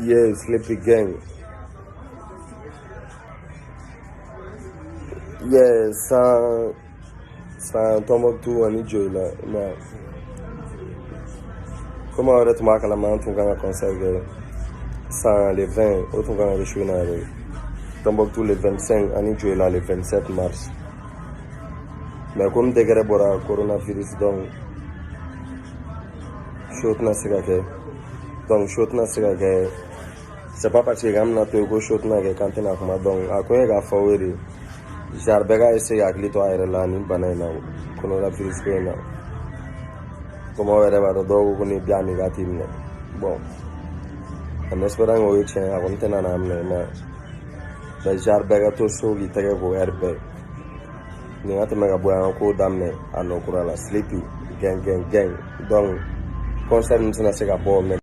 Yeah, Sleepy Gang. Yeah, sans Tombouctou en Idjoila. Mais comment on est marqué la main, on a conservé sans les 20, autre on a reçu Tombouctou le 25, en Idjoila le 27 mars. Mais comme degré pour le coronavirus, donc, chose n'a pas été. Donc, chose n'a pas été. C'est pas parce que je suis ko chose n'a pas été donc, à quoi il a fallu. Jarbega essaye à glito à la ni banana, coronavirus pena. Como era para todo con bien negativo. Bon, en esperando hoy che a contena na amne, mais Jarbega to so gi tege ko herbe. Ni ate mega boya ko damne a no kura la Sleepy gang. Donc, concerne na se ga bo